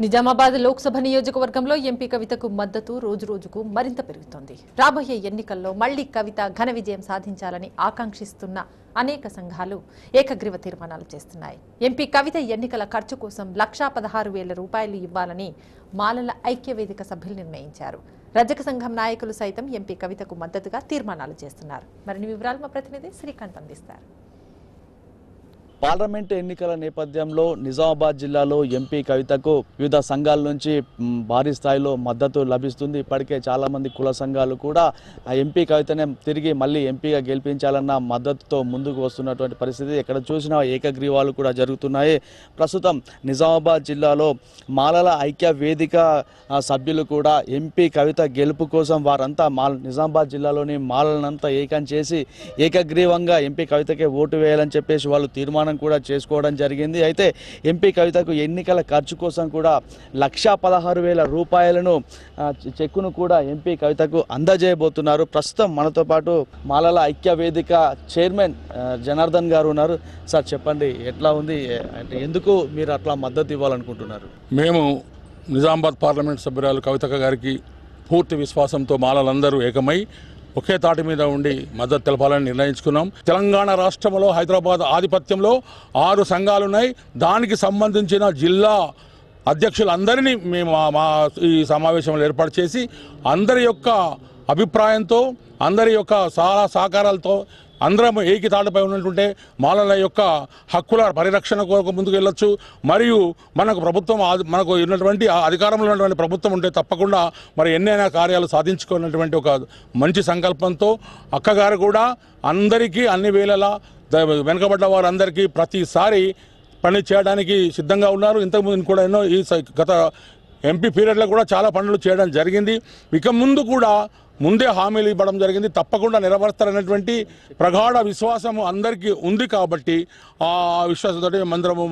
నిజామాబాద్ లోక్సభ నియోజకవర్గంలో ఎంపీ కవితకు మద్దతు రోజురోజుకు మరింత పెరుగుతోంది. రాబోయే ఎన్నికల్లో మళ్లీ కవిత ఘన విజయం సాధించాలని ఆకాంక్షిస్తున్న అనేక సంఘాలు ఏకగ్రీవ తీర్మానాలు చేస్తున్నాయి. ఎంపీ కవిత ఎన్నికల ఖర్చు కోసం 1,16,000 రూపాయలు ఇవ్వాలని మాలల ఐక్యవేదిక సభ్యులు నిర్ణయించారు. రజక సంఘం నాయకులు సైతం ఎంపీ కవితకు మద్దతుగా తీర్మానాలు చేస్తున్నారు. మరిన్ని వివరాలు మా ప్రతినిధి శ్రీకాంత్ అందిస్తారు. పార్లమెంటు ఎన్నికల నేపథ్యంలో నిజామాబాద్ జిల్లాలో ఎంపీ కవితకు వివిధ సంఘాల నుంచి భారీ స్థాయిలో మద్దతు లభిస్తుంది. ఇప్పటికే చాలామంది కుల సంఘాలు కూడా ఆ ఎంపీ కవితనే తిరిగి మళ్ళీ ఎంపీగా గెలిపించాలన్న మద్దతుతో ముందుకు వస్తున్నటువంటి పరిస్థితి. ఎక్కడ చూసినా ఏకగ్రీవాలు కూడా జరుగుతున్నాయి. ప్రస్తుతం నిజామాబాద్ జిల్లాలో మాలల ఐక్య వేదిక సభ్యులు కూడా ఎంపీ కవిత గెలుపు కోసం వారంతా నిజామాబాద్ జిల్లాలోని మాలలంతా ఏకం చేసి ఏకగ్రీవంగా ఎంపీ కవితకే ఓటు వేయాలని చెప్పేసి వాళ్ళు తీర్మానం కూడా చేసుకోవడం జరిగింది. అయితే ఎంపీ కవితకు ఎన్నికల ఖర్చు కోసం కూడా 1,16,000 రూపాయలను చెక్కును కూడా ఎంపీ కవితకు అందజేయబోతున్నారు. ప్రస్తుతం మనతో పాటు మాలల ఐక్య వేదిక చైర్మన్ జనార్దన్ గారు ఉన్నారు. సార్ చెప్పండి, ఎట్లా ఉంది, అంటే ఎందుకు మీరు అట్లా మద్దతు ఇవ్వాలనుకుంటున్నారు? మేము నిజామాబాద్ పార్లమెంట్ సభ్యురాలు కవితక్క గారికి పూర్తి విశ్వాసంతో మాలలందరూ ఏకమై ఒకే తాటి మీద ఉండి మద్దతు తెలపాలని నిర్ణయించుకున్నాం. తెలంగాణ రాష్ట్రంలో హైదరాబాద్ ఆధిపత్యంలో 6 సంఘాలున్నాయి. దానికి సంబంధించిన జిల్లా అధ్యక్షులందరినీ మేము ఈ సమావేశంలో ఏర్పాటు చేసి అందరి యొక్క అభిప్రాయంతో, అందరి యొక్క సహకారాలతో అందరం ఏకతాటిపై ఉన్నట్టుంటే మాలల యొక్క హక్కుల పరిరక్షణ కొరకు ముందుకు వెళ్ళొచ్చు. మరియు మనకు ఉన్నటువంటి అధికారంలో ఉన్నటువంటి ప్రభుత్వం ఉంటే తప్పకుండా మరి ఎన్నైనా కార్యాలు సాధించుకున్నటువంటి ఒక మంచి సంకల్పంతో అక్కగారు కూడా అందరికీ అన్ని వేళలా వెనుకబడ్డ వారందరికీ ప్రతిసారి పని చేయడానికి సిద్ధంగా ఉన్నారు. ఇంతకుముందు కూడా ఎన్నో ఈ గత ఎంపీ పీరియడ్లో కూడా చాలా పనులు చేయడం జరిగింది. ఇక ముందు కూడా ముందే హామీలు ఇవ్వడం జరిగింది. తప్పకుండా నెరవేరుస్తారనేటువంటి ప్రగాఢ విశ్వాసము అందరికీ ఉంది. కాబట్టి ఆ విశ్వాసంతో మందరము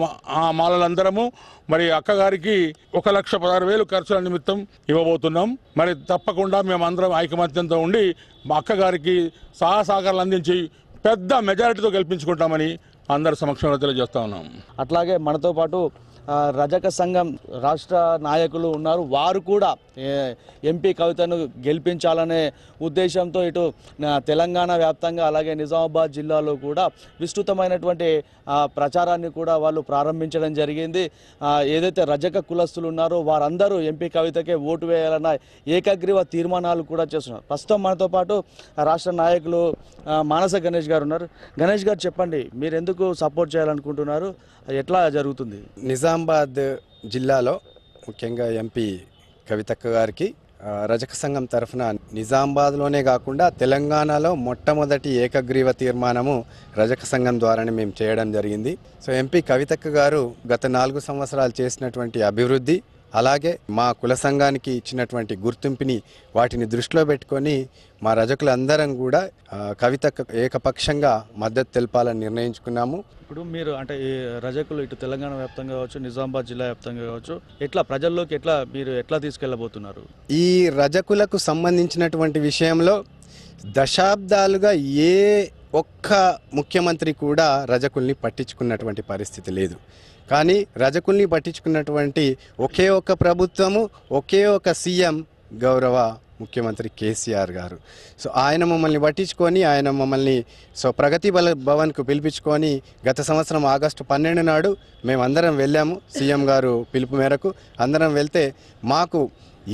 మాలలందరము మరి అక్కగారికి 1,16,000 ఖర్చుల నిమిత్తం ఇవ్వబోతున్నాం. మరి తప్పకుండా మేమందరం ఐకమత్యంతో ఉండి మా అక్కగారికి సహకారాలు అందించి పెద్ద మెజారిటీతో గెలిపించుకుంటామని అందరి సమక్షంలో తెలియజేస్తా ఉన్నాం. అట్లాగే మనతో పాటు రజక సంఘం రాష్ట్ర నాయకులు ఉన్నారు. వారు కూడా ఎంపీ కవితను గెలిపించాలనే ఉద్దేశంతో ఇటు తెలంగాణ వ్యాప్తంగా అలాగే నిజామాబాద్ జిల్లాలో కూడా విస్తృతమైనటువంటి ప్రచారాన్ని కూడా వాళ్ళు ప్రారంభించడం జరిగింది. ఏదైతే రజక కులస్తులు ఉన్నారో వారందరూ ఎంపీ కవితకే ఓటు వేయాలన్న ఏకగ్రీవ తీర్మానాలు కూడా చేస్తున్నారు. ప్రస్తుతం మనతో పాటు రాష్ట్ర నాయకులు మానస గణేష్ గారు ఉన్నారు. గణేష్ గారు చెప్పండి, మీరు ఎందుకు సపోర్ట్ చేయాలనుకుంటున్నారు, ఎట్లా జరుగుతుంది? నిజామాబాద్ జిల్లాలో ముఖ్యంగా ఎంపీ కవితక్క గారికి రజక సంఘం తరఫున నిజామాబాద్లోనే కాకుండా తెలంగాణలో మొట్టమొదటి ఏకగ్రీవ తీర్మానము రజక సంఘం ద్వారానే మేము చేయడం జరిగింది. సో ఎంపీ కవితక్క గారు గత 4 సంవత్సరాలు చేసినటువంటి అభివృద్ధి, అలాగే మా కుల సంఘానికి ఇచ్చినటువంటి గుర్తింపుని వాటిని దృష్టిలో పెట్టుకొని మా రజకులందరం కూడా కవితకు ఏకపక్షంగా మద్దతు తెలపాలని నిర్ణయించుకున్నాము. ఇప్పుడు మీరు అంటే ఈ రజకులు ఇటు తెలంగాణ వ్యాప్తంగా కావచ్చు, నిజామాబాద్ జిల్లా వ్యాప్తంగా కావచ్చు, ఎట్లా ప్రజల్లోకి మీరు ఎట్లా తీసుకెళ్లబోతున్నారు? ఈ రజకులకు సంబంధించినటువంటి విషయంలో దశాబ్దాలుగా ఏ ఒక్క ముఖ్యమంత్రి కూడా రజకుల్ని పట్టించుకున్నటువంటి పరిస్థితి లేదు. కానీ రజకుల్ని పట్టించుకున్నటువంటి ఒకే ఒక్క ప్రభుత్వము, ఒకే ఒక సీఎం గౌరవ ముఖ్యమంత్రి కేసీఆర్ గారు. సో ఆయన మమ్మల్ని పట్టించుకొని ఆయన మమ్మల్ని ప్రగతి భవన్కు పిలిపించుకొని గత సంవత్సరం ఆగస్టు 12 నాడు మేమందరం వెళ్ళాము. సీఎం గారు పిలుపు మేరకు అందరం వెళ్తే మాకు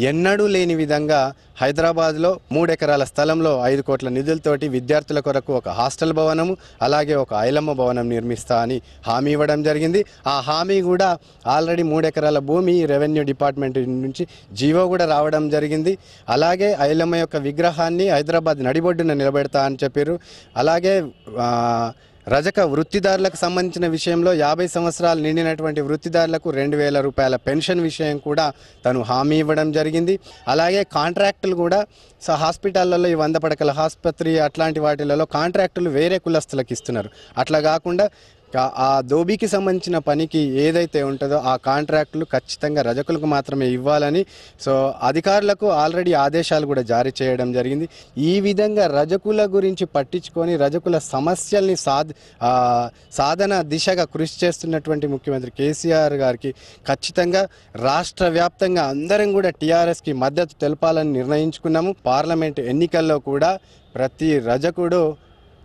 ఎన్నడూ లేని విధంగా హైదరాబాద్లో 3 ఎకరాల స్థలంలో 5 కోట్ల నిధులతోటి విద్యార్థుల కొరకు ఒక హాస్టల్ భవనము అలాగే ఒక ఐలమ్మ భవనం నిర్మిస్తా అని హామీ ఇవ్వడం జరిగింది. ఆ హామీ కూడా ఆల్రెడీ 3 ఎకరాల భూమి రెవెన్యూ డిపార్ట్మెంట్ నుంచి జీవో కూడా రావడం జరిగింది. అలాగే ఐలమ్మ యొక్క విగ్రహాన్ని హైదరాబాద్ నడిబొడ్డున నిలబెడతా అని చెప్పారు. అలాగే రజక వృత్తిదారులకు సంబంధించిన విషయంలో 50 సంవత్సరాలు నిండినటువంటి వృత్తిదారులకు 2,000 రూపాయల పెన్షన్ విషయం కూడా తను హామీ ఇవ్వడం జరిగింది. అలాగే కాంట్రాక్టులు కూడా హాస్పిటళ్లలో ఈ 100 పడకల ఆసుపత్రి అట్లాంటి వాటిలలో కాంట్రాక్టులు వేరే కులస్తులకు ఇస్తున్నారు. అట్లా కాకుండా ఆ దోబీకి సంబంధించిన పనికి ఏదైతే ఉంటుందో ఆ కాంట్రాక్టులు ఖచ్చితంగా రజకులకు మాత్రమే ఇవ్వాలని సో అధికారులకు ఆల్రెడీ ఆదేశాలు కూడా జారీ చేయడం జరిగింది. ఈ విధంగా రజకుల గురించి పట్టించుకొని రజకుల సమస్యల్ని సాధన దిశగా కృషి చేస్తున్నటువంటి ముఖ్యమంత్రి కేసీఆర్ గారికి ఖచ్చితంగా రాష్ట్ర వ్యాప్తంగా అందరం కూడా టీఆర్ఎస్కి మద్దతు తెలపాలని నిర్ణయించుకున్నాము. పార్లమెంట్ ఎన్నికల్లో కూడా ప్రతి రజకుడు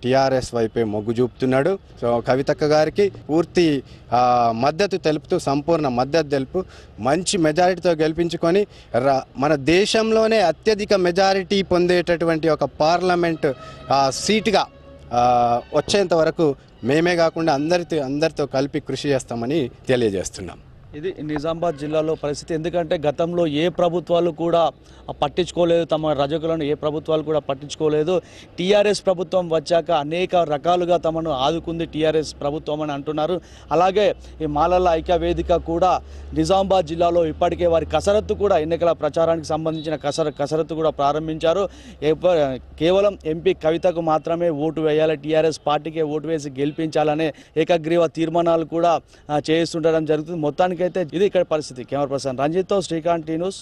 టీఆర్ఎస్ వైపే మొగ్గు చూపుతున్నాడు. సో కవితక్క గారికి పూర్తి మద్దతు తెలుపుతూ సంపూర్ణ మద్దతు తెలుపు మంచి మెజారిటీతో గెలిపించుకొని మన దేశంలోనే అత్యధిక మెజారిటీ పొందేటటువంటి ఒక పార్లమెంట్ సీటుగా వచ్చేంత వరకు మేమే కాకుండా అందరితో కలిపి కృషి చేస్తామని తెలియజేస్తున్నాం. ఇది నిజామాబాద్ జిల్లాలో పరిస్థితి. ఎందుకంటే గతంలో ఏ ప్రభుత్వాలు కూడా పట్టించుకోలేదు, తమ రజకులను ఏ ప్రభుత్వాలు కూడా పట్టించుకోలేదు. టీఆర్ఎస్ ప్రభుత్వం వచ్చాక అనేక రకాలుగా తమను ఆదుకుంది టీఆర్ఎస్ ప్రభుత్వం అని అంటున్నారు. అలాగే ఈ మాలల ఐక్య వేదిక కూడా నిజామాబాద్ జిల్లాలో ఇప్పటికే వారి కసరత్తు కూడా ఎన్నికల ప్రచారానికి సంబంధించిన కసరత్తు కూడా ప్రారంభించారు. కేవలం ఎంపీ కవితకు మాత్రమే ఓటు వేయాలి, టీఆర్ఎస్ పార్టీకే ఓటు వేసి గెలిపించాలనే ఏకగ్రీవ తీర్మానాలు కూడా చేస్తుండడం జరుగుతుంది. మొత్తానికి ఇది ఇక్కడ పరిస్థితి. కెమెరా పర్సన్ రంజిత్తో శ్రీకాంత్, టీ న్యూస్.